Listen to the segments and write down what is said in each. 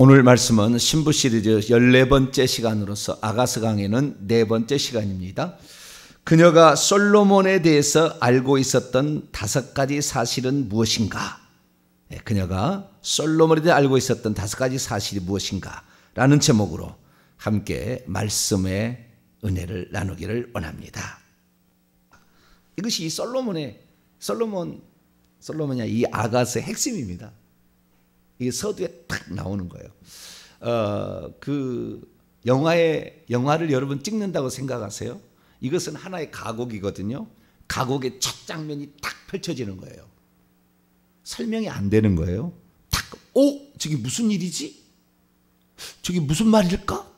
오늘 말씀은 신부 시리즈 14번째 시간으로서 아가스 강해는 4번째 시간입니다. 그녀가 솔로몬에 대해서 알고 있었던 5가지 사실은 무엇인가? 그녀가 솔로몬에 대해 알고 있었던 5가지 사실이 무엇인가? 라는 제목으로 함께 말씀의 은혜를 나누기를 원합니다. 이것이 솔로몬이 이 아가스의 핵심입니다. 이게 서두에 딱 나오는 거예요. 영화를 여러분 찍는다고 생각하세요? 이것은 하나의 가곡이거든요. 가곡의 첫 장면이 딱 펼쳐지는 거예요. 설명이 안 되는 거예요. 딱, 저게 무슨 일이지? 저게 무슨 말일까?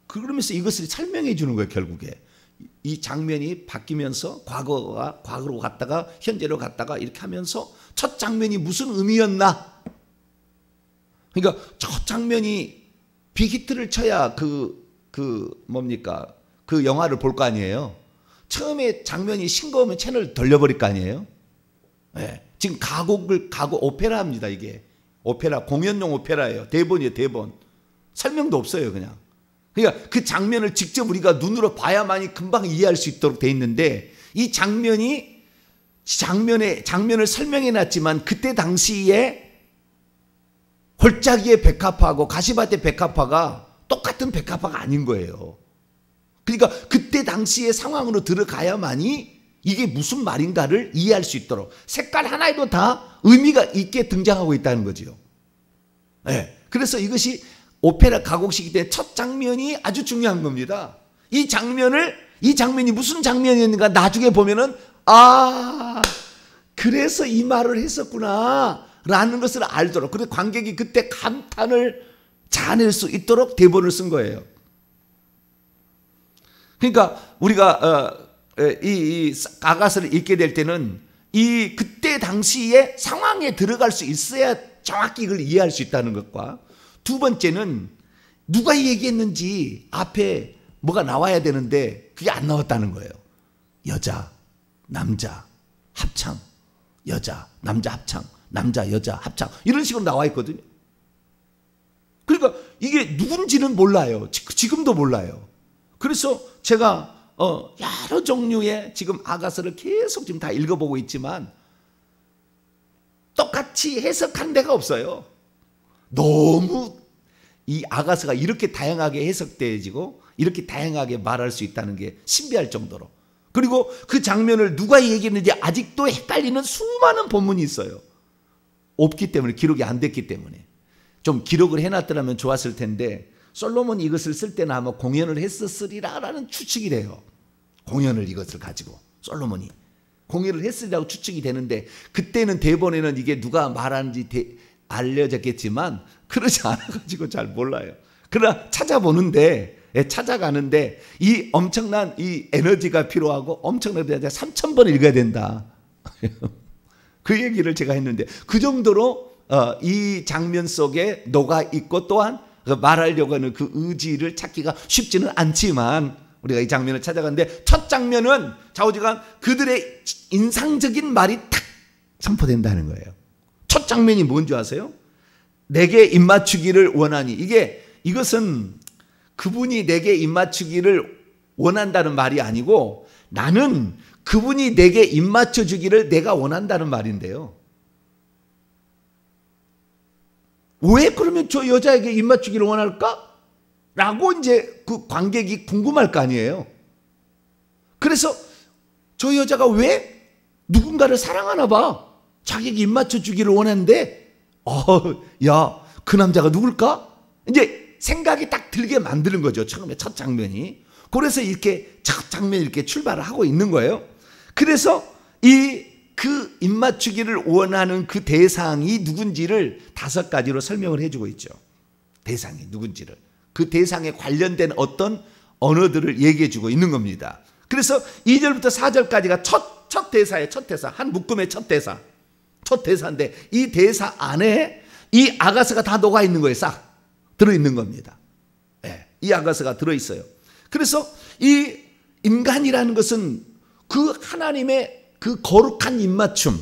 그러면서 이것을 설명해 주는 거예요, 결국에. 이 장면이 바뀌면서 과거로 갔다가 현재로 갔다가 이렇게 하면서 첫 장면이 무슨 의미였나? 그러니까 첫 장면이 빅히트를 쳐야 그 영화를 볼 거 아니에요. 처음에 장면이 싱거우면 채널을 돌려버릴 거 아니에요. 네. 지금 가곡 오페라입니다. 이게 오페라, 공연용 오페라예요. 대본이에요, 대본. 설명도 없어요, 그냥. 그러니까 그 장면을 직접 우리가 눈으로 봐야만이 금방 이해할 수 있도록 돼 있는데, 이 장면을 설명해 놨지만 그때 당시에 골짜기의 백합화하고 가시밭의 백합화가 똑같은 백합화가 아닌 거예요. 그러니까 그때 당시의 상황으로 들어가야만이 이게 무슨 말인가를 이해할 수 있도록 색깔 하나에도 다 의미가 있게 등장하고 있다는 거죠. 네. 그래서 이것이 오페라 가곡시기 때문에 첫 장면이 아주 중요한 겁니다. 이 장면이 무슨 장면이었는가 나중에 보면은 그래서 이 말을 했었구나 라는 것을 알도록, 그리고 관객이 그때 감탄을 자아낼 수 있도록 대본을 쓴 거예요. 그러니까 우리가 이 아가스를 읽게 될 때는 이 그때 당시의 상황에 들어갈 수 있어야 정확히 이걸 이해할 수 있다는 것과, 두 번째는 누가 얘기했는지 앞에 뭐가 나와야 되는데 그게 안 나왔다는 거예요. 여자, 남자, 합창, 여자, 남자, 합창, 남자, 여자, 합창 이런 식으로 나와 있거든요. 그러니까 이게 누군지는 몰라요. 지금도 몰라요. 그래서 제가 여러 종류의 지금 아가스를 계속 지금 다 읽어보고 있지만 똑같이 해석한 데가 없어요. 너무 이 아가스가 이렇게 다양하게 해석되어지고 이렇게 다양하게 말할 수 있다는 게 신비할 정도로, 그리고 그 장면을 누가 얘기했는지 아직도 헷갈리는 수많은 본문이 있어요. 없기 때문에, 기록이 안 됐기 때문에. 좀 기록을 해놨더라면 좋았을 텐데 솔로몬이 이것을 쓸 때는 아마 공연을 했었으리라라는 추측이 돼요. 공연을 이것을 가지고 솔로몬이 공연을 했으리라고 추측이 되는데, 그때는 대본에는 이게 누가 말하는지 알려졌겠지만 그러지 않아가지고 잘 몰라요. 그러나 찾아가는데 이 엄청난 이 에너지가 필요하고 엄청난 3,000번 읽어야 된다. 그 얘기를 제가 했는데, 그 정도로 이 장면 속에 녹아있고, 또한 말하려고 하는 그 의지를 찾기가 쉽지는 않지만 우리가 이 장면을 찾아가는데, 첫 장면은 좌우지간 그들의 인상적인 말이 탁 선포된다는 거예요. 첫 장면이 뭔지 아세요? 내게 입맞추기를 원하니. 이것은 그분이 내게 입맞추기를 원한다는 말이 아니고, 나는 그분이 내게 입맞춰 주기를 내가 원한다는 말인데요. 왜 그러면 저 여자에게 입맞추기를 원할까? 라고 이제 그 관객이 궁금할 거 아니에요. 그래서 저 여자가 왜 누군가를 사랑하나 봐. 자기에게 입맞춰 주기를 원하는데, 그 남자가 누굴까? 이제 생각이 딱 들게 만드는 거죠. 처음에 첫 장면이. 그래서 이렇게 첫 장면이 이렇게 출발을 하고 있는 거예요. 그래서 그 입맞추기를 원하는 그 대상이 누군지를 5가지로 설명을 해주고 있죠. 대상이 누군지를. 그 대상에 관련된 어떤 언어들을 얘기해주고 있는 겁니다. 그래서 2절부터 4절까지가 첫 대사예요. 첫 대사. 한 묶음의 첫 대사. 첫 대사인데 이 대사 안에 이 아가스가 다 녹아있는 거예요. 싹 들어있는 겁니다. 네, 이 아가스가 들어있어요. 그래서 이 인간이라는 것은 그 하나님의 그 거룩한 입맞춤,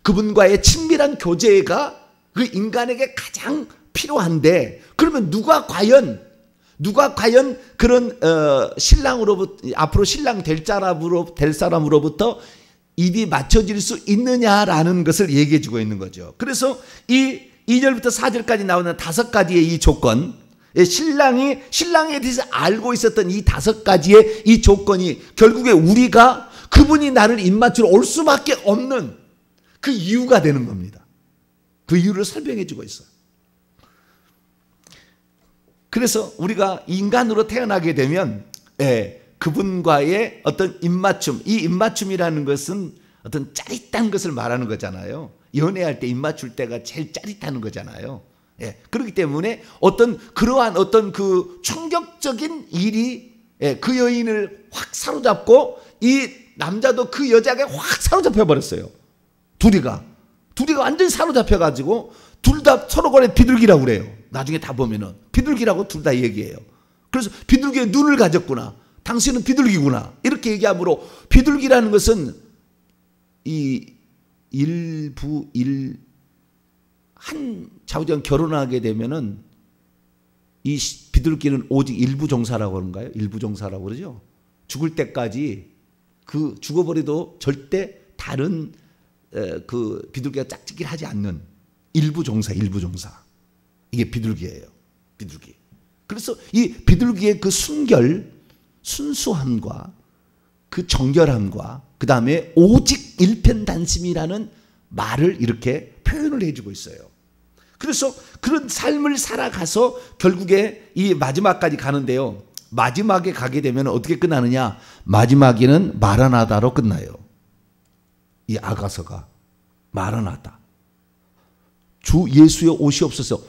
그분과의 친밀한 교제가 그 인간에게 가장 필요한데, 그러면 누가 과연 그런 신랑으로부터, 앞으로 신랑 될 사람으로부터 입이 맞춰질 수 있느냐라는 것을 얘기해 주고 있는 거죠. 그래서 이 2절부터 4절까지 나오는 5가지의 이 조건, 신랑에 대해서 알고 있었던 이 5가지의 이 조건이 결국에 우리가 그분이 나를 입맞추러 올 수밖에 없는 그 이유가 되는 겁니다. 그 이유를 설명해 주고 있어요. 그래서 우리가 인간으로 태어나게 되면 그분과의 어떤 입맞춤, 이 입맞춤이라는 것은 어떤 짜릿한 것을 말하는 거잖아요. 연애할 때 입맞출 때가 제일 짜릿한 거잖아요. 그렇기 때문에 그러한 그 충격적인 일이 그 여인을 확 사로잡고 이 남자도 그 여자에게 확 사로잡혀 버렸어요. 둘이가 완전히 사로잡혀 가지고 둘 다 서로 간에 비둘기라고 그래요. 나중에 다 보면은 비둘기라고 둘 다 얘기해요. 그래서 비둘기의 눈을 가졌구나, 당신은 비둘기구나, 이렇게 얘기하므로, 비둘기라는 것은 한 좌우지간 결혼하게 되면은 이 비둘기는 오직 일부 종사라고 그런가요? 일부 종사라고 그러죠. 죽을 때까지 죽어버려도 절대 다른 그 비둘기가 짝짓기를 하지 않는 일부 종사. 이게 비둘기예요. 비둘기. 그래서 이 비둘기의 그 순수함과 그 정결함과 그 다음에 오직 일편단심이라는 말을 이렇게 표현을 해주고 있어요. 그래서 그런 삶을 살아가서 결국에 이 마지막까지 가는데요. 마지막에 가게 되면 어떻게 끝나느냐? 마지막에는 마라나다로 끝나요. 이 아가서가 마라나다, 주 예수여 오시옵소서,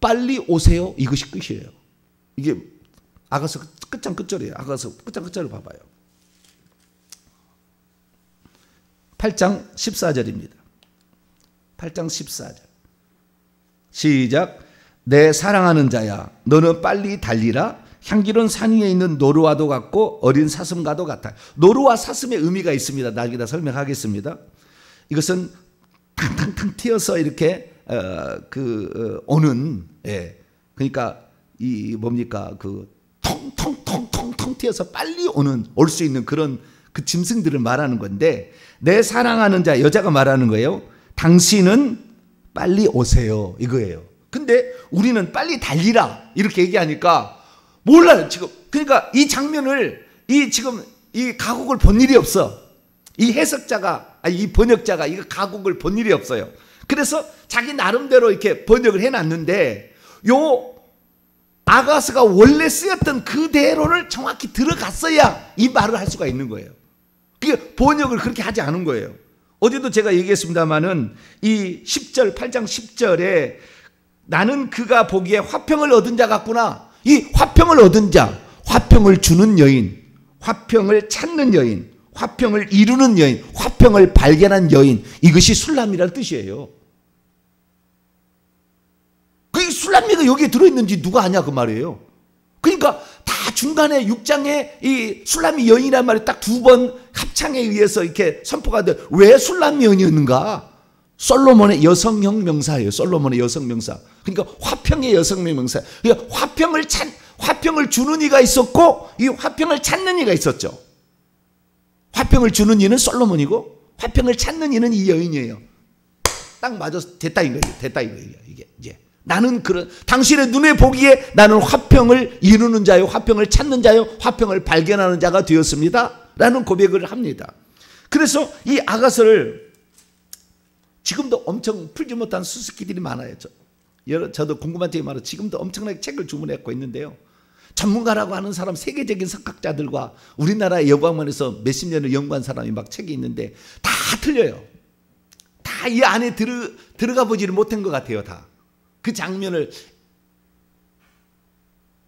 빨리 오세요, 이것이 끝이에요. 이게 아가서 끝장 끝절이에요. 아가서 끝장 끝절을 봐봐요. 8장 14절입니다. 8장 14절 시작. 내 사랑하는 자야, 너는 빨리 달리라. 향기로운 산 위에 있는 노루와도 같고 어린 사슴과도 같아. 노루와 사슴의 의미가 있습니다. 나중에 다 설명하겠습니다. 이것은 탕탕탕 튀어서 이렇게 오는, 그러니까 이 뭡니까, 그 텅텅텅텅텅 튀어서 빨리 올 수 있는 그런 그 짐승들을 말하는 건데, 내 사랑하는 자, 여자가 말하는 거예요. 당신은 빨리 오세요, 이거예요. 근데 우리는 빨리 달리라 이렇게 얘기하니까 몰라요 지금. 그러니까 이 장면을 지금 이 가곡을 본 일이 없어. 이 해석자가, 이 번역자가 이 가곡을 본 일이 없어요. 그래서 자기 나름대로 이렇게 번역을 해놨는데, 요 아가스가 원래 쓰였던 그대로를 정확히 들어갔어야 이 말을 할 수가 있는 거예요. 그게 번역을 그렇게 하지 않은 거예요. 어제도 제가 얘기했습니다마는 이 10절, 8장 10절에 나는 그가 보기에 화평을 얻은 자 같구나. 이 화평을 얻은 자, 화평을 주는 여인, 화평을 찾는 여인, 화평을 이루는 여인, 화평을 발견한 여인, 이것이 술람이라는 뜻이에요. 그 술람이가 여기에 들어있는지 누가 아냐 그 말이에요. 그러니까 다 중간에 6장에 이 술람이 여인이란 말이 딱 2번 합창에 의해서 이렇게 선포가 돼. 왜 술람이 여인이었는가? 솔로몬의 여성형 명사예요. 솔로몬의 여성 명사. 그러니까 화평의 여성형 명사. 그러니까 화평을 주는 이가 있었고 이 화평을 찾는 이가 있었죠. 화평을 주는 이는 솔로몬이고 화평을 찾는 이는 이 여인이에요. 딱 맞아서 됐다 이거예요. 됐다 이거예요. 이게 이제 나는 당신의 눈에 보기에 나는 화평을 이루는 자요, 화평을 찾는 자요, 화평을 발견하는 자가 되었습니다 라는 고백을 합니다. 그래서 이 아가서를 지금도 엄청 풀지 못한 수수께끼들이 많아요. 저도 궁금한 점이 많아요. 지금도 엄청나게 책을 주문했고 있는데요. 전문가라고 하는 사람, 세계적인 석학자들과 우리나라의 여관원에서 몇십 년을 연구한 사람이 막 책이 있는데 다 틀려요. 다 이 안에 들어가 보지를 못한 것 같아요. 다. 그 장면을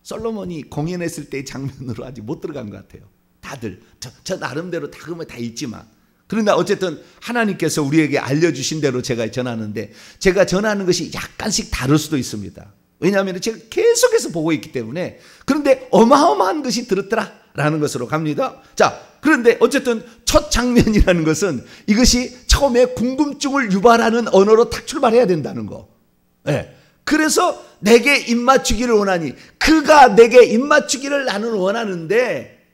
솔로몬이 공연했을 때의 장면으로 아직 못 들어간 것 같아요. 다들 저 나름대로 다 그러면 다 있지만, 그러나 어쨌든 하나님께서 우리에게 알려주신 대로 제가 전하는데, 제가 전하는 것이 약간씩 다를 수도 있습니다. 왜냐하면 제가 계속해서 보고 있기 때문에. 그런데 어마어마한 것이 들었더라라는 것으로 갑니다. 자, 그런데 어쨌든 첫 장면이라는 것은 이것이 처음에 궁금증을 유발하는 언어로 딱 출발해야 된다는 거. 네. 그래서 내게 입맞추기를 원하니, 그가 내게 입맞추기를 나는 원하는데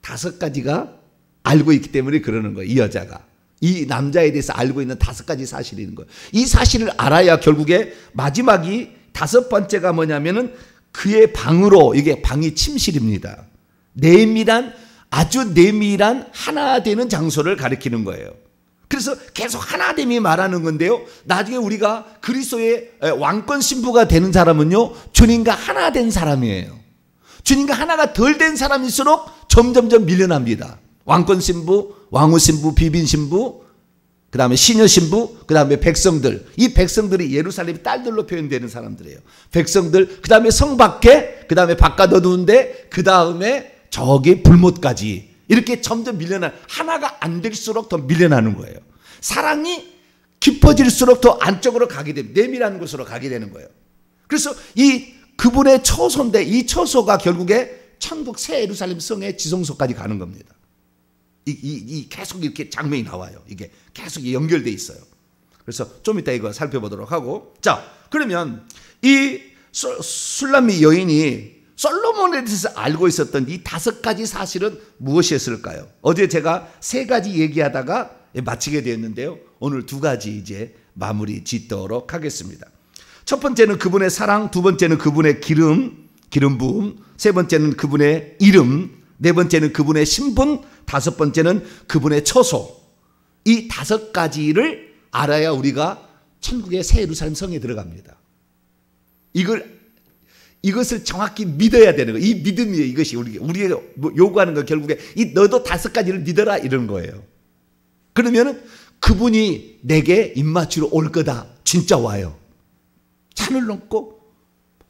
5가지가 알고 있기 때문에 그러는 거예요. 이 여자가 이 남자에 대해서 알고 있는 5가지 사실이 있는 거예요. 이 사실을 알아야 결국에 마지막이 5번째가 뭐냐면은 그의 방으로, 이게 방이 침실입니다. 내밀한, 아주 내밀한 하나 되는 장소를 가리키는 거예요. 그래서 계속 하나됨이 말하는 건데요, 나중에 우리가 그리스도의 왕권 신부가 되는 사람은요, 주님과 하나 된 사람이에요. 주님과 하나가 덜 된 사람일수록 점점점 밀려납니다. 왕권 신부, 왕후 신부, 비빈 신부, 그 다음에 시녀 신부, 그 다음에 백성들. 이 백성들이 예루살렘 딸들로 표현되는 사람들이에요. 백성들, 그 다음에 성 밖에, 그 다음에 바깥 어두운데, 그 다음에 저기 불못까지. 이렇게 점점 밀려나, 하나가 안 될수록 더 밀려나는 거예요. 사랑이 깊어질수록 더 안쪽으로 가게 됩니다. 내밀한 곳으로 가게 되는 거예요. 그래서 이 그분의 처소인데, 이 처소가 결국에 천국 새 예루살렘 성의 지성소까지 가는 겁니다. 계속 이렇게 장면이 나와요. 이게 계속 연결돼 있어요. 그래서 좀 이따 이거 살펴보도록 하고, 자, 그러면 이 술람미 여인이 솔로몬에 대해서 알고 있었던 이 5가지 사실은 무엇이었을까요? 어제 제가 3가지 얘기하다가 마치게 되었는데요, 오늘 2가지 이제 마무리 짓도록 하겠습니다. 첫 번째는 그분의 사랑, 두 번째는 그분의 기름 부음, 세 번째는 그분의 이름, 네 번째는 그분의 신분, 5번째는 그분의 처소. 이 5가지를 알아야 우리가 천국의 새 예루살렘 성에 들어갑니다. 이것을 정확히 믿어야 되는 거예요. 이 믿음이에요. 이것이 우리가 요구하는 거, 결국에 너도 5가지를 믿어라, 이런 거예요. 그러면은 그분이 내게 입맞추러 올 거다. 진짜 와요. 산을 넘고,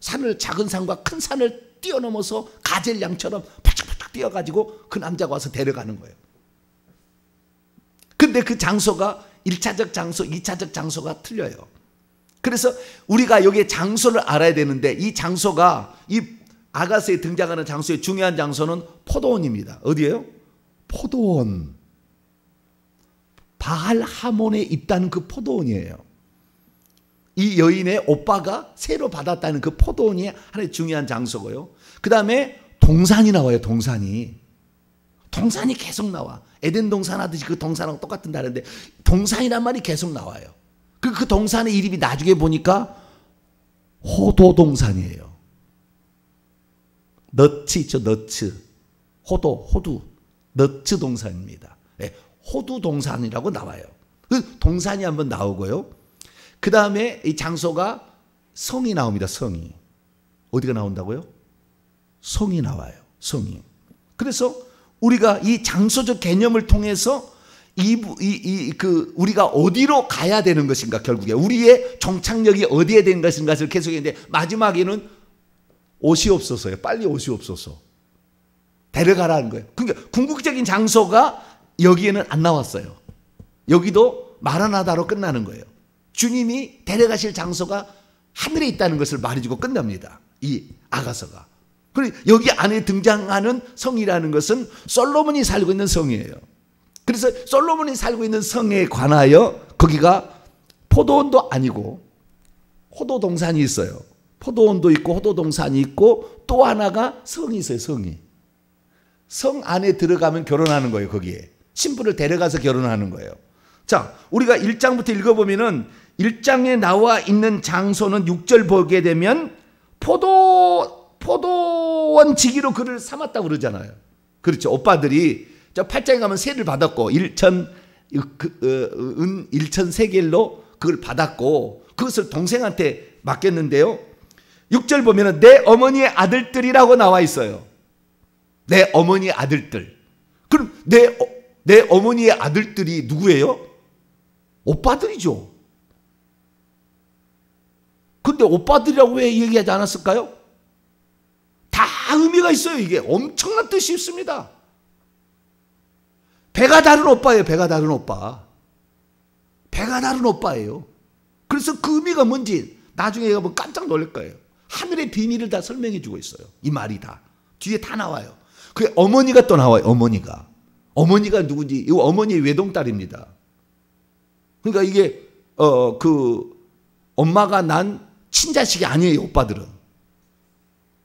작은 산과 큰 산을 뛰어넘어서 가젤양처럼 팍팍팍 뛰어가지고 그 남자가 와서 데려가는 거예요. 근데 그 장소가 1차적 장소, 2차적 장소가 틀려요. 그래서 우리가 여기에 장소를 알아야 되는데, 이 장소가, 이 아가서에 등장하는 장소의 중요한 장소는 포도원입니다. 어디예요? 포도원. 바알 하몬에 있다는 그 포도원이에요. 이 여인의 오빠가 새로 받았다는 그 포도원이 하나의 중요한 장소고요. 그 다음에 동산이 나와요. 동산이 계속 나와. 에덴 동산 하듯이 그 동산하고 똑같은 다른데, 동산이란 말이 계속 나와요. 그 동산의 이름이 나중에 보니까 호도동산이에요. 너츠 있죠, 너츠. 호두, 너츠 동산입니다. 네, 호두동산이라고 나와요. 그 동산이 한번 나오고요. 그 다음에 이 장소가 성이 나옵니다. 성이. 어디가 나온다고요? 성이 나와요. 성이. 그래서 우리가 이 장소적 개념을 통해서 우리가 어디로 가야 되는 것인가, 결국에 우리의 정착력이 어디에 되는 것인가를 계속했는데, 마지막에는 오시옵소서요. 빨리 오시옵소서. 데려가라는 거예요. 그러니까 궁극적인 장소가 여기에는 안 나왔어요. 여기도 마라나다로 끝나는 거예요. 주님이 데려가실 장소가 하늘에 있다는 것을 말해주고 끝납니다. 이 아가서가. 그리고 여기 안에 등장하는 성이라는 것은 솔로몬이 살고 있는 성이에요. 그래서 솔로몬이 살고 있는 성에 관하여 거기가 포도원도 아니고 호도동산이 있어요. 포도원도 있고 호도동산이 있고, 또 하나가 성이 있어요. 성이. 성 안에 들어가면 결혼하는 거예요. 거기에 신부를 데려가서 결혼하는 거예요. 자, 우리가 1장부터 읽어보면은 1장에 나와 있는 장소는 6절 보게 되면 포도원 지기로 그를 삼았다고 그러잖아요. 그렇죠. 오빠들이 저 8장에 가면 세를 받았고 1,000세겔로 그걸 받았고, 그것을 동생한테 맡겼는데요. 6절 보면은 내 어머니의 아들들이라고 나와 있어요. 내 어머니의 아들들. 그럼 내 어머니의 아들들이 누구예요? 오빠들이죠. 근데 오빠들이라고 왜 얘기하지 않았을까요? 다 의미가 있어요. 이게 엄청난 뜻이 있습니다. 배가 다른 오빠예요. 배가 다른 오빠. 배가 다른 오빠예요. 그래서 그 의미가 뭔지 나중에 가보면 깜짝 놀랄 거예요. 하늘의 비밀을 다 설명해 주고 있어요. 이 말이 다. 뒤에 다 나와요. 그 어머니가 또 나와요. 어머니가 누군지. 이 어머니의 외동딸입니다. 그러니까 이게 엄마가 난 친자식이 아니에요. 오빠들은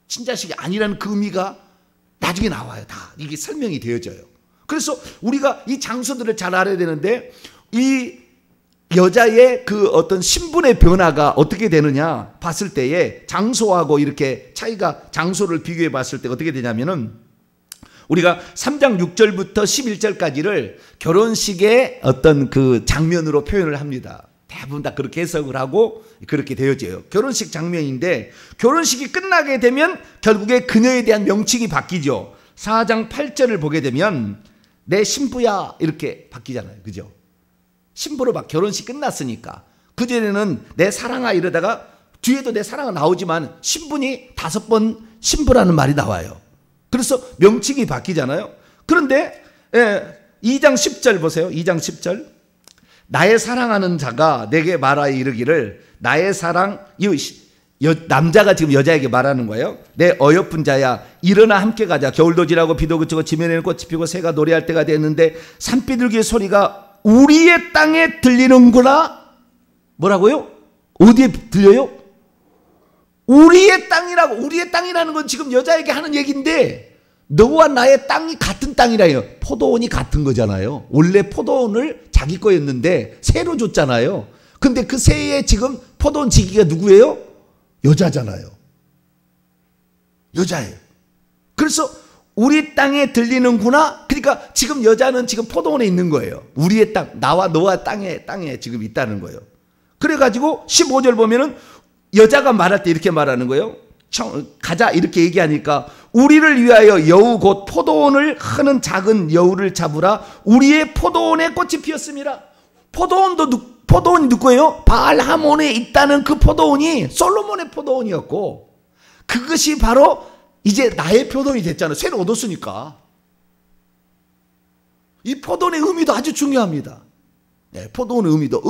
친자식이 아니라는 그 의미가 나중에 나와요. 다 이게 설명이 되어져요. 그래서 우리가 이 장소들을 잘 알아야 되는데, 이 여자의 그 어떤 신분의 변화가 어떻게 되느냐 봤을 때에 장소하고 이렇게 차이가, 장소를 비교해 봤을 때 어떻게 되냐면은, 우리가 3장 6절부터 11절까지를 결혼식의 어떤 그 장면으로 표현을 합니다. 대부분 다 그렇게 해석을 하고 그렇게 되어져요. 결혼식 장면인데, 결혼식이 끝나게 되면 결국에 그녀에 대한 명칭이 바뀌죠. 4장 8절을 보게 되면 내 신부야 이렇게 바뀌잖아요. 그죠? 신부로 막 결혼식 끝났으니까. 그전에는 내 사랑아 이러다가 뒤에도 내 사랑아 나오지만 신분이 5번 신부라는 말이 나와요. 그래서 명칭이 바뀌잖아요. 그런데 2장 10절 보세요. 2장 10절. 나의 사랑하는 자가 내게 말하여 이르기를, 나의 사랑, 남자가 지금 여자에게 말하는 거예요. 내 어여쁜 자야, 일어나 함께 가자. 겨울도 지나고 비도 그치고 지면에는 꽃이 피고 새가 노래할 때가 됐는데 산비둘기의 소리가 우리의 땅에 들리는구나. 뭐라고요? 어디에 들려요? 우리의 땅이라고. 우리의 땅이라는 건 지금 여자에게 하는 얘기인데, 너와 나의 땅이 같은 땅이라요. 포도원이 같은 거잖아요. 원래 포도원을 자기 거였는데 새로 줬잖아요. 근데 그 새의 지금 포도원 지기가 누구예요? 여자잖아요. 여자예요. 그래서 우리 땅에 들리는구나. 그러니까 지금 여자는 지금 포도원에 있는 거예요. 우리의 땅, 나와 너와 땅에 지금 있다는 거예요. 그래가지고 15절 보면은 여자가 말할 때 이렇게 말하는 거예요. 가자 이렇게 얘기하니까, 우리를 위하여 여우 곧 포도원을 흐는 작은 여우를 잡으라. 우리의 포도원에 꽃이 피었습니다. 포도원이 누구예요? 바알하몬에 있다는 그 포도원이 솔로몬의 포도원이었고, 그것이 바로 이제 나의 포도원이 됐잖아요. 새로 얻었으니까. 이 포도원의 의미도 아주 중요합니다. 네, 포도원의 의미도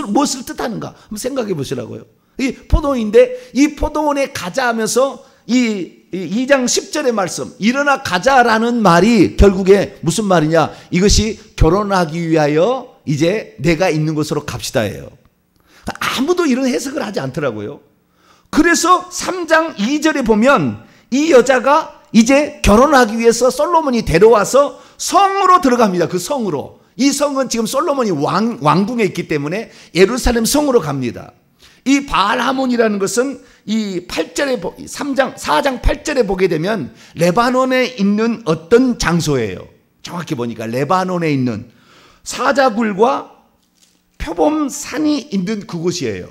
무엇을 뜻하는가 한번 생각해 보시라고요. 이 포도원인데, 이 포도원에 가자 하면서 이 2장 10절의 말씀, 일어나 가자라는 말이 결국에 무슨 말이냐, 이것이 결혼하기 위하여 이제 내가 있는 곳으로 갑시다예요. 아무도 이런 해석을 하지 않더라고요. 그래서 3장 2절에 보면 이 여자가 이제 결혼하기 위해서 솔로몬이 데려와서 성으로 들어갑니다. 그 성으로. 이 성은 지금 솔로몬이 왕궁에 있기 때문에 예루살렘 성으로 갑니다. 이 바알하몬이라는 것은 이 8절에 4장 8절에 보게 되면 레바논에 있는 어떤 장소예요. 정확히 보니까 레바논에 있는 사자굴과 표범산이 있는 그곳이에요.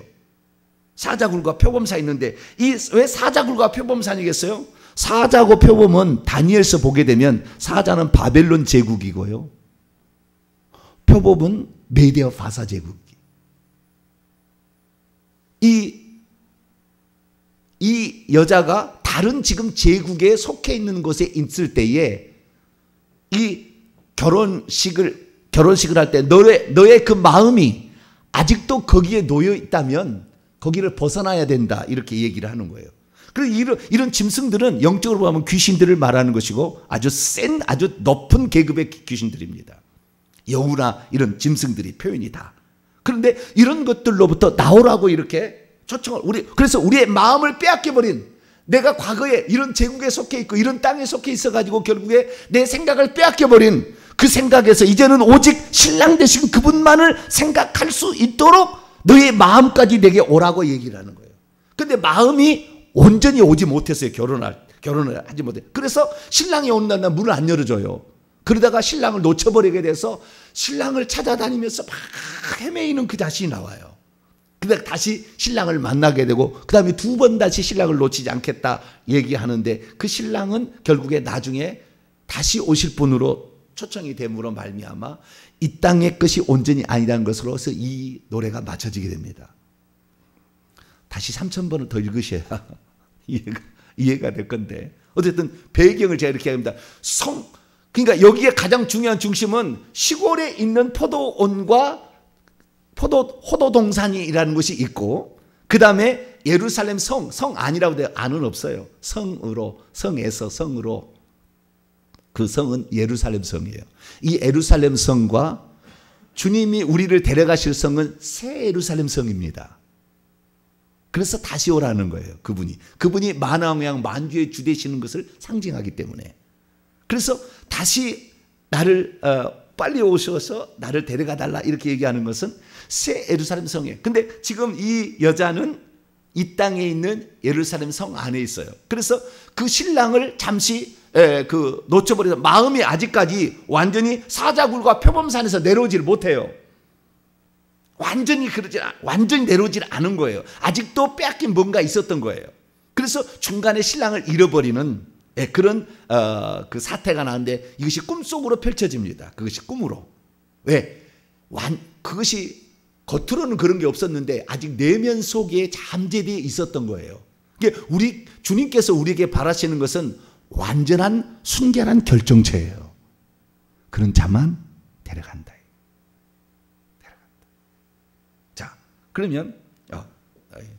사자굴과 표범산이 있는데, 왜 사자굴과 표범산이겠어요? 사자고 표범은 다니엘서 보게 되면 사자는 바벨론 제국이고요, 표범은 메디아 바사 제국. 이 여자가 다른 지금 제국에 속해 있는 곳에 있을 때에 이 결혼식을 할 때 너의 그 마음이 아직도 거기에 놓여 있다면 거기를 벗어나야 된다, 이렇게 얘기를 하는 거예요. 그리고 이런 짐승들은 영적으로 보면 귀신들을 말하는 것이고 아주 높은 계급의 귀신들입니다. 여우나 이런 짐승들이 표현이 다. 그런데 이런 것들로부터 나오라고 이렇게 초청을, 그래서 우리의 마음을 빼앗겨버린, 내가 과거에 이런 제국에 속해 있고 이런 땅에 속해 있어가지고 결국에 내 생각을 빼앗겨버린 그 생각에서 이제는 오직 신랑 되신 그분만을 생각할 수 있도록 너의 마음까지 내게 오라고 얘기를 하는 거예요. 근데 마음이 온전히 오지 못했어요. 결혼을 하지 못해. 그래서 신랑이 오는 날 문을 안 열어줘요. 그러다가 신랑을 놓쳐버리게 돼서 신랑을 찾아다니면서 막 헤매이는 그 자신이 나와요. 그러다 다시 신랑을 만나게 되고, 그 다음에 2번 다시 신랑을 놓치지 않겠다 얘기하는데, 그 신랑은 결국에 나중에 다시 오실 분으로 초청이 됨으로 말미암아 이 땅의 것이 온전히 아니라는 것으로서 이 노래가 맞춰지게 됩니다. 다시 3000번을 더 읽으셔야 이해가 될 건데, 어쨌든 배경을 제가 이렇게 합니다. 그러니까 여기에 가장 중요한 중심은 시골에 있는 포도원과 호도동산이라는 것이 있고, 그 다음에 예루살렘 성 아니라고 돼요. 안은 없어요. 성에서 성으로. 그 성은 예루살렘 성이에요. 이 예루살렘 성과 주님이 우리를 데려가실 성은 새 예루살렘 성입니다. 그래서 다시 오라는 거예요. 그분이 만왕왕 만주의 주 되시는 것을 상징하기 때문에. 그래서 다시 나를 빨리 오셔서 나를 데려가 달라 이렇게 얘기하는 것은 새 예루살렘 성에. 근데 지금 이 여자는 이 땅에 있는 예루살렘 성 안에 있어요. 그래서 그 신랑을 잠시 놓쳐버려서 마음이 아직까지 완전히 사자굴과 표범산에서 내려오지를 못해요. 완전히 내려오질 않은 거예요. 아직도 빼앗긴 뭔가 있었던 거예요. 그래서 중간에 신랑을 잃어버리는 그런 그 사태가 나는데 이것이 꿈속으로 펼쳐집니다. 그것이 꿈으로. 왜? 그것이 겉으로는 그런 게 없었는데 아직 내면 속에 잠재되어 있었던 거예요. 우리 주님께서 우리에게 바라시는 것은 완전한 순결한 결정체예요. 그런 자만 데려간다. 자, 그러면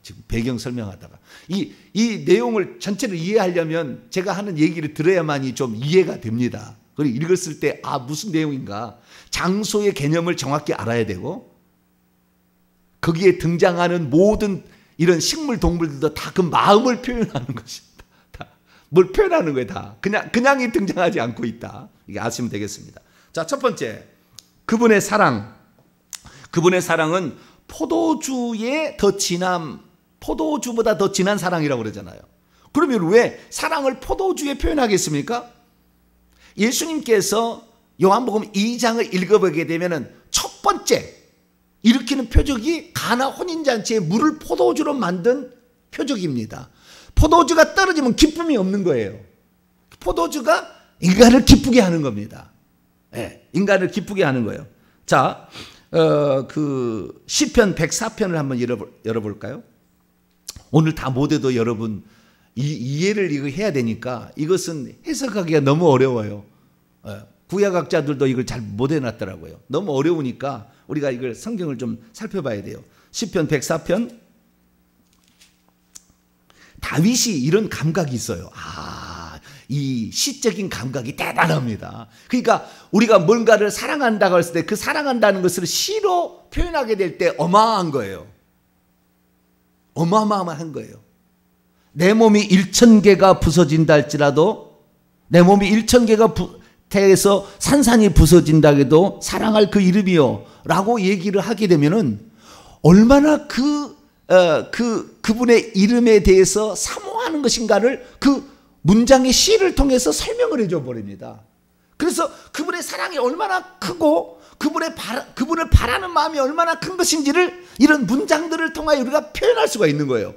지금 배경 설명하다가 이 내용을 전체를 이해하려면 제가 하는 얘기를 들어야만이 좀 이해가 됩니다. 그리고 읽었을 때 무슨 내용인가, 장소의 개념을 정확히 알아야 되고 거기에 등장하는 모든 이런 식물 동물들도 다 그 마음을 표현하는 것입니다. 다 뭘 표현하는 거예요. 다 그냥이 등장하지 않고 있다. 이게 아시면 되겠습니다. 자, 첫 번째, 그분의 사랑은 포도주보다 더 진한 사랑이라고 그러잖아요. 그러면 왜 사랑을 포도주에 표현하겠습니까? 예수님께서 요한복음 2장을 읽어보게 되면은 첫 번째 일으키는 표적이 가나 혼인잔치에 물을 포도주로 만든 표적입니다. 포도주가 떨어지면 기쁨이 없는 거예요. 포도주가 인간을 기쁘게 하는 겁니다. 인간을 기쁘게 하는 거예요. 자, 그 시편 104편을 한번 열어볼까요? 오늘 다 못해도 여러분 이해를 이거 해야 되니까 이것은 해석하기가 너무 어려워요. 구약학자들도 이걸 잘 못 해놨더라고요. 너무 어려우니까 우리가 이걸 성경을 좀 살펴봐야 돼요. 시편 104편. 다윗이 이런 감각이 있어요. 이 시적인 감각이 대단합니다. 그러니까 우리가 뭔가를 사랑한다고 했을 때 그 사랑한다는 것을 시로 표현하게 될 때 어마어마한 거예요. 어마어마한 거예요. 내 몸이 1000개가 부서진다 할지라도, 내 몸이 1000개가 태에서 산산이 부서진다 해도 사랑할 그 이름이요 라고 얘기를 하게 되면은 얼마나 그분의 이름에 대해서 사모하는 것인가를 그 문장의 시를 통해서 설명을 해줘 버립니다. 그래서 그분의 사랑이 얼마나 크고 그분을 바라는 마음이 얼마나 큰 것인지를 이런 문장들을 통하여 우리가 표현할 수가 있는 거예요.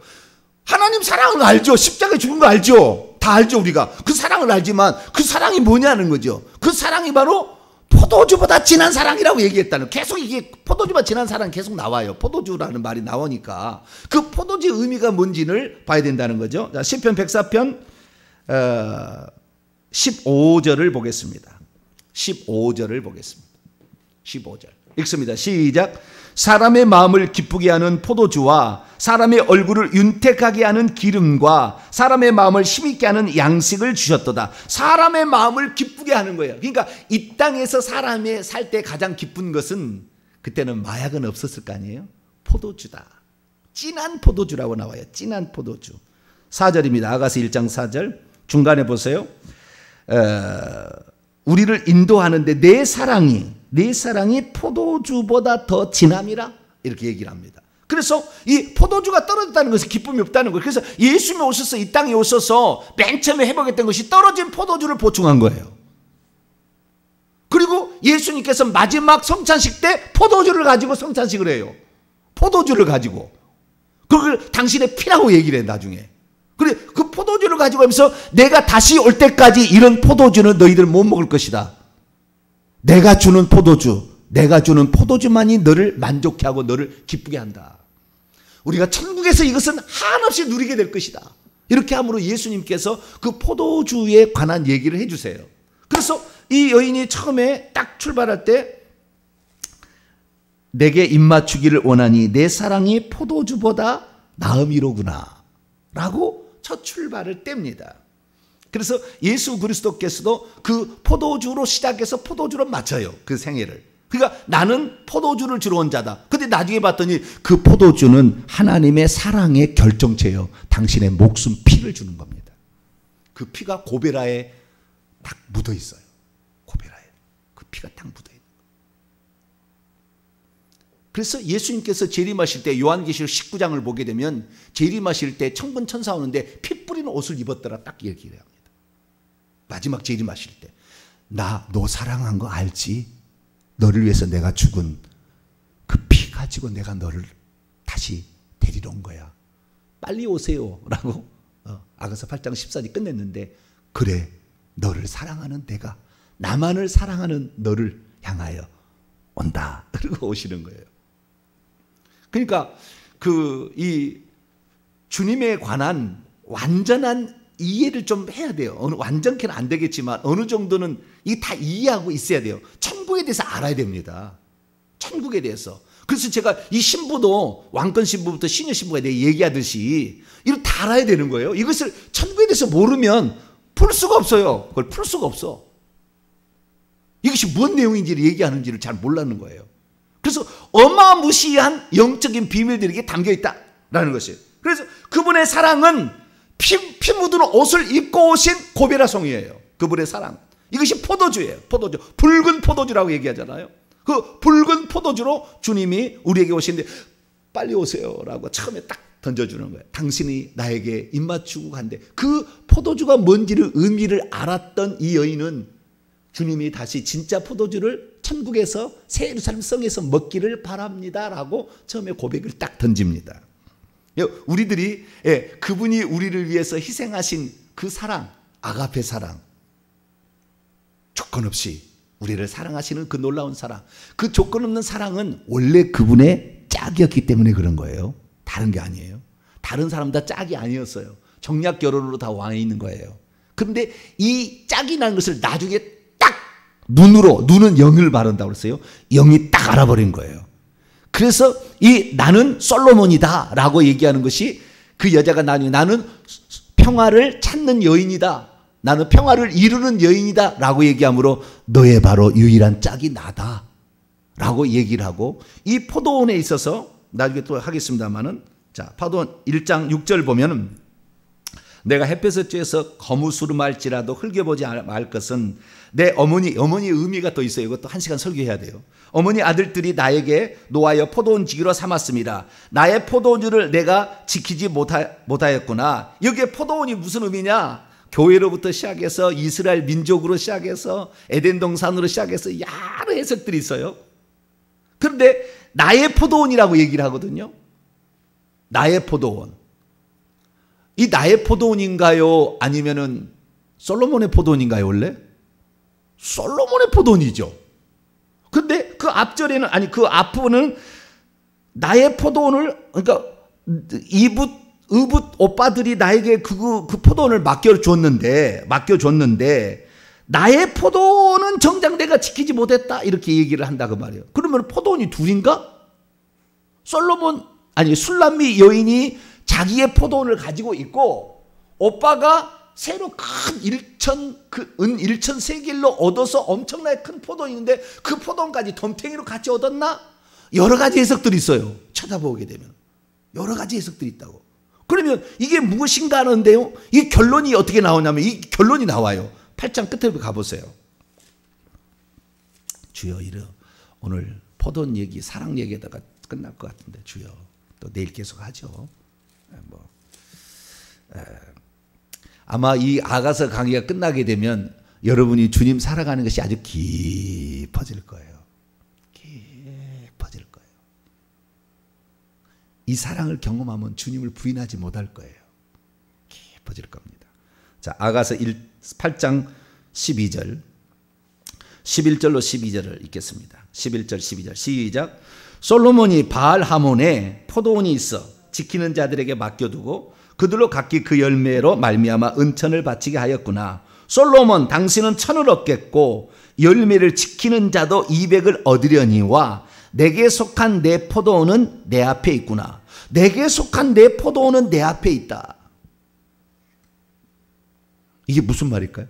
하나님 사랑을 알죠. 십자가에 죽은 거 알죠. 다 알죠. 우리가 그 사랑을 알지만 그 사랑이 뭐냐는 거죠. 그 사랑이 바로 포도주보다 진한 사랑이라고 얘기했다는, 계속 이게 포도주보다 진한 사랑 계속 나와요. 포도주라는 말이 나오니까 그 포도주의 의미가 뭔지를 봐야 된다는 거죠. 자, 시편 104편 15절을 보겠습니다. 15절을 보겠습니다. 15절 읽습니다. 시작. 사람의 마음을 기쁘게 하는 포도주와 사람의 얼굴을 윤택하게 하는 기름과 사람의 마음을 힘있게 하는 양식을 주셨도다. 사람의 마음을 기쁘게 하는 거예요. 그러니까 이 땅에서 사람이 살 때 가장 기쁜 것은, 그때는 마약은 없었을 거 아니에요. 포도주다. 진한 포도주라고 나와요. 진한 포도주. 4절입니다. 아가서 1장 4절 중간에 보세요. 우리를 인도하는데 내 사랑이 포도주보다 더 진함이라, 이렇게 얘기를 합니다. 그래서 이 포도주가 떨어졌다는 것은 기쁨이 없다는 거예요. 그래서 예수님이 오셔서 이 땅에 오셔서 맨 처음에 해보겠다는 것이 떨어진 포도주를 보충한 거예요. 그리고 예수님께서 마지막 성찬식 때 포도주를 가지고 성찬식을 해요. 포도주를 가지고. 그걸 당신의 피라고 얘기를 해 나중에. 그래, 그 포도주를 가지고 하면서 내가 다시 올 때까지 이런 포도주는 너희들 못 먹을 것이다. 내가 주는 포도주만이 너를 만족해 하고 너를 기쁘게 한다. 우리가 천국에서 이것은 한없이 누리게 될 것이다. 이렇게 함으로 예수님께서 그 포도주에 관한 얘기를 해주세요. 그래서 이 여인이 처음에 딱 출발할 때 내게 입맞추기를 원하니 내 사랑이 포도주보다 나음이로구나 라고 첫 출발을 뗍니다. 그래서 예수 그리스도께서도 그 포도주로 시작해서 포도주로 마쳐요. 그 생애를. 그러니까 나는 포도주를 주러 온 자다. 근데 나중에 봤더니 그 포도주는 하나님의 사랑의 결정체예요. 당신의 목숨 피를 주는 겁니다. 그 피가 고베라에 딱 묻어 있어요. 고베라에 그 피가 딱 묻어 있는 거예요. 그래서 예수님께서 재림하실 때 요한계시록 19장을 보게 되면 재림하실 때 천군 천사 오는데 피 뿌리는 옷을 입었더라 딱 얘기를 합니다. 마지막 재림하실 때 나 너 사랑한 거 알지? 너를 위해서 내가 죽은 그 피 가지고 내가 너를 다시 데리러 온 거야. 빨리 오세요 라고 아가서 8장 14절 끝냈는데 그래 너를 사랑하는 내가 나만을 사랑하는 너를 향하여 온다. 그리고 오시는 거예요. 그러니까 이 주님에 관한 완전한 이해를 좀 해야 돼요. 완전케는 안 되겠지만 어느 정도는 이 다 이해하고 있어야 돼요. 천국에 대해서 알아야 됩니다. 천국에 대해서. 그래서 제가 이 신부도 왕권 신부부터 신녀 신부에 대해 얘기하듯이 이걸 다 알아야 되는 거예요. 이것을 천국에 대해서 모르면 풀 수가 없어요. 그걸 풀 수가 없어. 이것이 무슨 내용인지를 얘기하는지를 잘 몰라는 거예요. 그래서 어마무시한 영적인 비밀들이 이게 담겨 있다라는 것이에요. 그래서 그분의 사랑은 피 묻은 옷을 입고 오신 고베라송이에요. 그분의 사랑. 이것이 포도주예요. 포도주. 붉은 포도주라고 얘기하잖아요. 그 붉은 포도주로 주님이 우리에게 오시는데 빨리 오세요라고 처음에 딱 던져주는 거예요. 당신이 나에게 입맞추고 간대. 그 포도주가 뭔지를 의미를 알았던 이 여인은 주님이 다시 진짜 포도주를 천국에서 새 예루살렘 성에서 먹기를 바랍니다라고 처음에 고백을 딱 던집니다. 우리들이 그분이 우리를 위해서 희생하신 그 사랑, 아가페 사랑, 조건 없이 우리를 사랑하시는 그 놀라운 사랑, 그 조건 없는 사랑은 원래 그분의 짝이었기 때문에 그런 거예요. 다른 게 아니에요. 다른 사람 다 짝이 아니었어요. 정략 결혼으로 다 와 있는 거예요. 그런데 이 짝이라는 것을 나중에 딱 눈은 영을 바른다고 그랬어요. 영이 딱 알아버린 거예요. 그래서 나는 솔로몬이다 라고 얘기하는 것이 그 여자가 나는 평화를 찾는 여인이다. 나는 평화를 이루는 여인이다 라고 얘기하므로 너의 바로 유일한 짝이 나다 라고 얘기를 하고 이 포도원에 있어서 나중에 또 하겠습니다만은 자 포도원 1장 6절 보면은 내가 햇볕을 쬐서 거무스름할지라도 흘겨보지 말 것은 내 어머니의 의미가 또 있어요. 이것도 1시간 설교해야 돼요. 어머니 아들들이 나에게 놓아여 포도원 지기로 삼았습니다. 나의 포도원주를 내가 지키지 못하였구나. 여기에 포도원이 무슨 의미냐? 교회로부터 시작해서 이스라엘 민족으로 시작해서 에덴 동산으로 시작해서 여러 해석들이 있어요. 그런데 나의 포도원이라고 얘기를 하거든요. 나의 포도원. 이 나의 포도원인가요? 아니면은 솔로몬의 포도원인가요, 원래? 솔로몬의 포도원이죠. 근데 그 앞절에는, 그 앞부분은 나의 포도원을, 그러니까 이붓 오빠들이 나에게 그 포도원을 맡겨줬는데, 나의 포도원은 정작 내가 지키지 못했다. 이렇게 얘기를 한다, 그 말이에요. 그러면 포도원이 둘인가? 술람미 여인이 자기의 포도원을 가지고 있고 오빠가 새로 큰 은 1천 세겔로 얻어서 엄청나게 큰 포도원이 있는데 그 포도원까지 덤탱이로 같이 얻었나? 여러 가지 해석들이 있어요. 찾아보게 되면 여러 가지 해석들이 있다고. 그러면 이게 무엇인가 하는데요, 이 결론이 어떻게 나오냐면 이 결론이 나와요. 8장 끝에 가보세요. 주여, 오늘 포도원 얘기, 사랑 얘기에다가 끝날 것 같은데 주여, 또 내일 계속 하죠. 아마 이 아가서 강의가 끝나게 되면 여러분이 주님 살아가는 것이 아주 깊어질 거예요. 깊어질 거예요. 이 사랑을 경험하면 주님을 부인하지 못할 거예요. 깊어질 겁니다. 자, 아가서 8장 12절 11절로 12절을 읽겠습니다. 11절 12절 시작. 솔로몬이 바알 하몬에 포도원이 있어 지키는 자들에게 맡겨두고 그들로 각기 그 열매로 말미암아 은천을 바치게 하였구나. 솔로몬, 당신은 천을 얻겠고 열매를 지키는 자도 200을 얻으려니와 내게 속한 내 포도원은 내 앞에 있구나. 내게 속한 내 포도원은 내 앞에 있다. 이게 무슨 말일까요?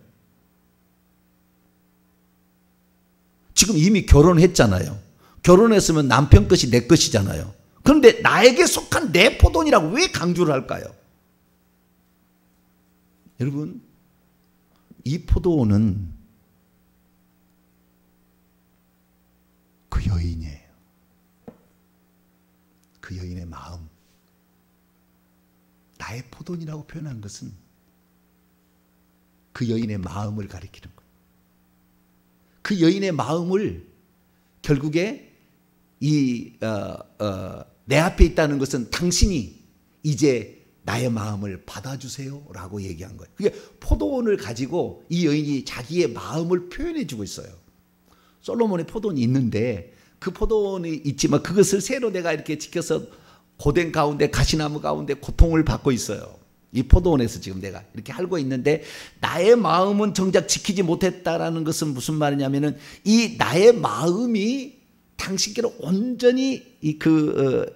지금 이미 결혼했잖아요. 결혼했으면 남편 것이 내 것이잖아요. 그런데 나에게 속한 내 포도원이라고 왜 강조를 할까요? 여러분, 이 포도원은 그 여인이에요. 그 여인의 마음. 나의 포도원이라고 표현한 것은 그 여인의 마음을 가리키는 거예요. 그 여인의 마음을 결국에 내 앞에 있다는 것은 당신이 이제 나의 마음을 받아주세요 라고 얘기한 거예요. 그게 포도원을 가지고 이 여인이 자기의 마음을 표현해 주고 있어요. 솔로몬의 포도원이 있는데 그 포도원이 있지만 그것을 새로 내가 이렇게 지켜서 고된 가운데 가시나무 가운데 고통을 받고 있어요. 이 포도원에서 지금 내가 이렇게 살고 있는데 나의 마음은 정작 지키지 못했다라는 것은 무슨 말이냐면은 이 나의 마음이 당신께로 온전히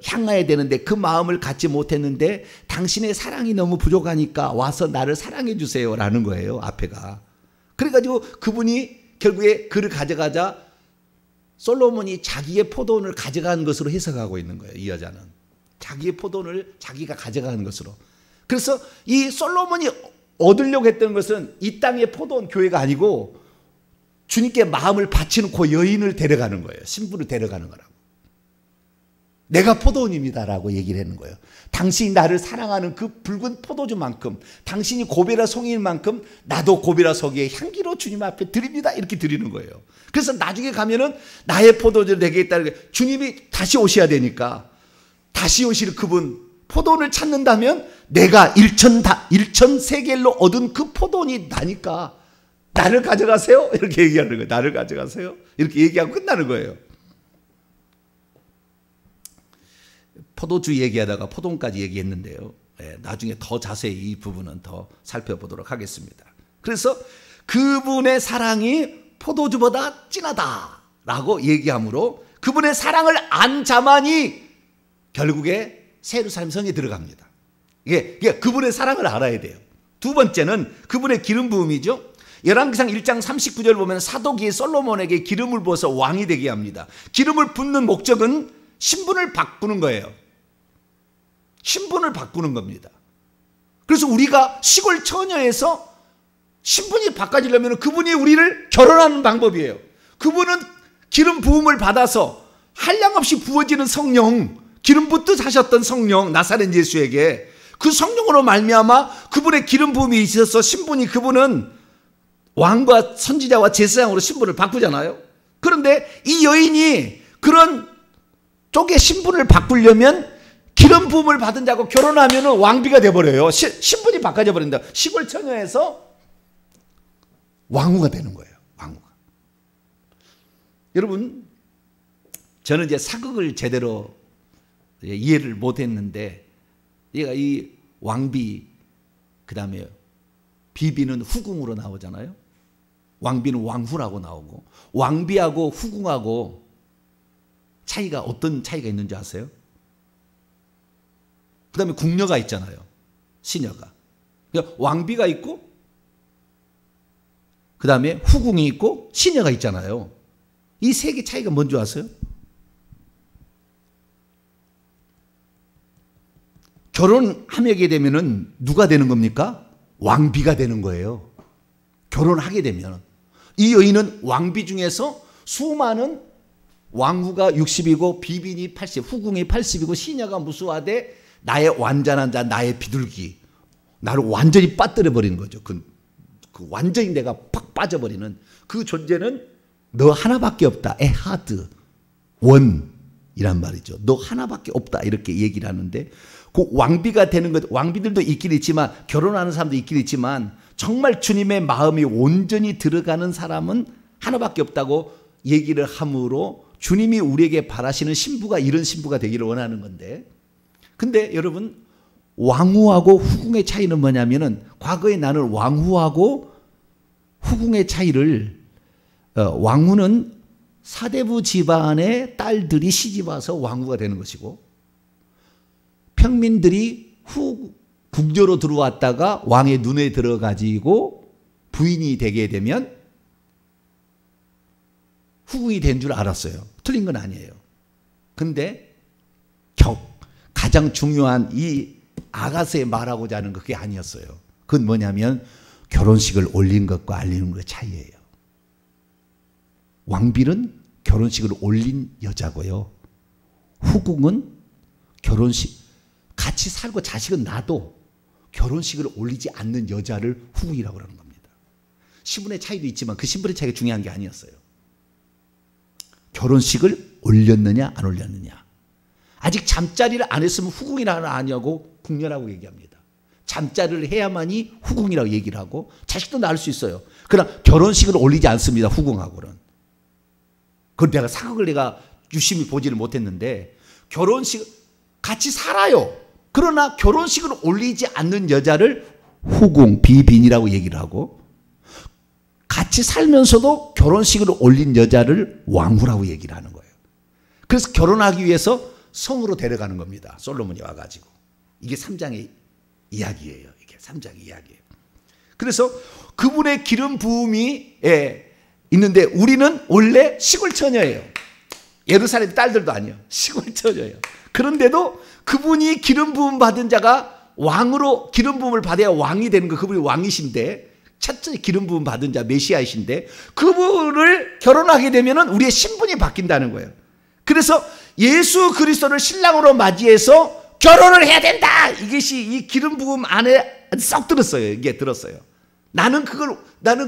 향해야 되는데 그 마음을 갖지 못했는데 당신의 사랑이 너무 부족하니까 와서 나를 사랑해 주세요라는 거예요. 앞에가. 그래가지고 그분이 결국에 그를 가져가자 솔로몬이 자기의 포도원을 가져가는 것으로 해석하고 있는 거예요. 이 여자는. 자기의 포도원을 자기가 가져가는 것으로. 그래서 이 솔로몬이 얻으려고 했던 것은 이 땅의 포도원 교회가 아니고 주님께 마음을 바치는 그 여인을 데려가는 거예요. 신부를 데려가는 거라고. 내가 포도원입니다라고 얘기를 하는 거예요. 당신이 나를 사랑하는 그 붉은 포도주만큼 당신이 고베라 송이인 만큼 나도 고베라 송이의 향기로 주님 앞에 드립니다. 이렇게 드리는 거예요. 그래서 나중에 가면은 나의 포도주를 내게 있다는 게 주님이 다시 오셔야 되니까 다시 오실 그분 포도원을 찾는다면 내가 일천 세겔로 얻은 그 포도원이 나니까 나를 가져가세요. 이렇게 얘기하는 거예요. 나를 가져가세요. 이렇게 얘기하고 끝나는 거예요. 포도주 얘기하다가 포도원까지 얘기했는데요. 나중에 더 자세히 이 부분은 더 살펴보도록 하겠습니다. 그래서 그분의 사랑이 포도주보다 진하다라고 얘기하므로 그분의 사랑을 안 자만이 결국에 새 예루살렘 성에 들어갑니다. 이게 그분의 사랑을 알아야 돼요. 두 번째는 그분의 기름 부음이죠. 열왕기상 1장 39절 보면 사독이 솔로몬에게 기름을 부어서 왕이 되게 합니다. 기름을 붓는 목적은 신분을 바꾸는 거예요. 신분을 바꾸는 겁니다. 그래서 우리가 시골 처녀에서 신분이 바꿔지려면 그분이 우리를 결혼하는 방법이에요. 그분은 기름 부음을 받아서 한량없이 부어지는 성령, 기름 붓듯 하셨던 성령 나사렛 예수에게 그 성령으로 말미암아 그분의 기름 부음이 있어서 신분이 그분은 왕과 선지자와 제사장으로 신분을 바꾸잖아요. 그런데 이 여인이 그런 쪽의 신분을 바꾸려면 기름 부음을 받은 자고 결혼하면 왕비가 돼버려요. 신분이 바꿔져 버린다. 시골 처녀에서 왕후가 되는 거예요. 왕후가. 여러분, 저는 이제 사극을 제대로 이해를 못했는데, 얘가 이 왕비, 그 다음에 비비는 후궁으로 나오잖아요. 왕비는 왕후라고 나오고, 왕비하고 후궁하고 차이가 어떤 차이가 있는지 아세요? 그 다음에 궁녀가 있잖아요. 시녀가. 그러니까 왕비가 있고, 그 다음에 후궁이 있고, 시녀가 있잖아요. 이 세 개 차이가 뭔지 아세요? 결혼하게 되면은 누가 되는 겁니까? 왕비가 되는 거예요. 결혼하게 되면. 이 여인은 왕비 중에서 수많은 왕후가 60이고 비빈이 80, 후궁이 80이고 시녀가 무수하되 나의 완전한 자, 나의 비둘기. 나를 완전히 빠뜨려 버리는 거죠. 그 완전히 내가 팍 빠져버리는 그 존재는 너 하나밖에 없다. 에하드. 원이란 말이죠. 너 하나밖에 없다. 이렇게 얘기를 하는데 그 왕비가 되는 것, 왕비들도 있긴 있지만 결혼하는 사람도 있긴 있지만 정말 주님의 마음이 온전히 들어가는 사람은 하나밖에 없다고 얘기를 함으로 주님이 우리에게 바라시는 신부가 이런 신부가 되기를 원하는 건데, 근데 여러분 왕후하고 후궁의 차이는 뭐냐면은 과거에 나는 왕후하고 후궁의 차이를 왕후는 사대부 집안의 딸들이 시집 와서 왕후가 되는 것이고 평민들이 궁녀로 들어왔다가 왕의 눈에 들어가지고 부인이 되게 되면 후궁이 된 줄 알았어요. 틀린 건 아니에요. 근데 가장 중요한 이 아가서에 말하고자 하는 그게 아니었어요. 그건 뭐냐면 결혼식을 올린 것과 알리는 것의 차이예요. 왕비는 결혼식을 올린 여자고요. 후궁은 결혼식 같이 살고 자식은 낳아도 결혼식을 올리지 않는 여자를 후궁이라고 하는 겁니다. 신분의 차이도 있지만 그 신분의 차이가 중요한 게 아니었어요. 결혼식을 올렸느냐 안 올렸느냐. 아직 잠자리를 안 했으면 후궁이라는 아니하고 궁녀라고 얘기합니다. 잠자리를 해야만이 후궁이라고 얘기를 하고 자식도 낳을 수 있어요. 그러나 결혼식을 올리지 않습니다. 후궁하고는. 그건 내가 사극을 내가 유심히 보지를 못했는데 결혼식 같이 살아요. 그러나 결혼식을 올리지 않는 여자를 후궁, 비빈이라고 얘기를 하고 같이 살면서도 결혼식을 올린 여자를 왕후라고 얘기를 하는 거예요. 그래서 결혼하기 위해서 성으로 데려가는 겁니다. 솔로몬이 와가지고. 이게 3장의 이야기예요. 이게 3장의 이야기예요. 그래서 그분의 기름 부음이 있는데 우리는 원래 시골 처녀예요. 예루살렘 딸들도 아니에요. 시골 처녀예요. 그런데도 그분이 기름 부음 받은 자가 왕으로 기름 부음을 받아야 왕이 되는 거. 그분이 왕이신데 첫째 기름 부음 받은 자 메시아이신데 그분을 결혼하게 되면 우리의 신분이 바뀐다는 거예요. 그래서 예수 그리스도를 신랑으로 맞이해서 결혼을 해야 된다. 이것이 이 기름 부음 안에 썩 들었어요. 이게 들었어요. 나는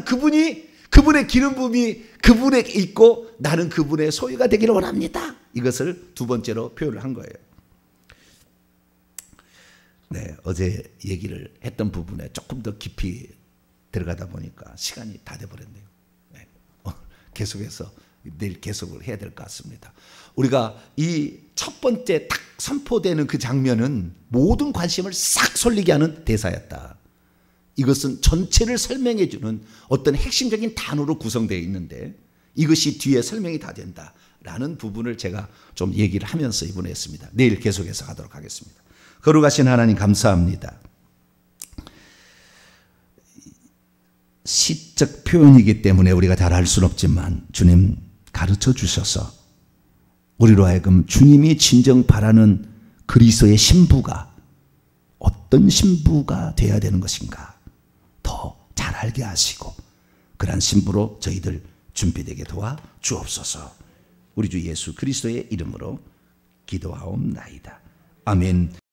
그분의 기름 부음이 그분에게 있고 나는 그분의 소유가 되기를 원합니다. 이것을 두 번째로 표현을 한 거예요. 네, 어제 얘기를 했던 부분에 조금 더 깊이 들어가다 보니까 시간이 다 돼버렸네요. 네, 계속해서 내일 계속을 해야 될 것 같습니다. 우리가 이 첫 번째 딱 선포되는 그 장면은 모든 관심을 싹 쏠리게 하는 대사였다. 이것은 전체를 설명해 주는 어떤 핵심적인 단어로 구성되어 있는데 이것이 뒤에 설명이 다 된다라는 부분을 제가 좀 얘기를 하면서 이번에 했습니다. 내일 계속해서 가도록 하겠습니다. 거룩하신 하나님 감사합니다. 시적 표현이기 때문에 우리가 잘 알 수는 없지만 주님 가르쳐 주셔서 우리로 하여금 주님이 진정 바라는 그리스도의 신부가 어떤 신부가 되어야 되는 것인가 더 잘 알게 하시고 그러한 신부로 저희들 준비되게 도와 주옵소서. 우리 주 예수 그리스도의 이름으로 기도하옵나이다. 아멘.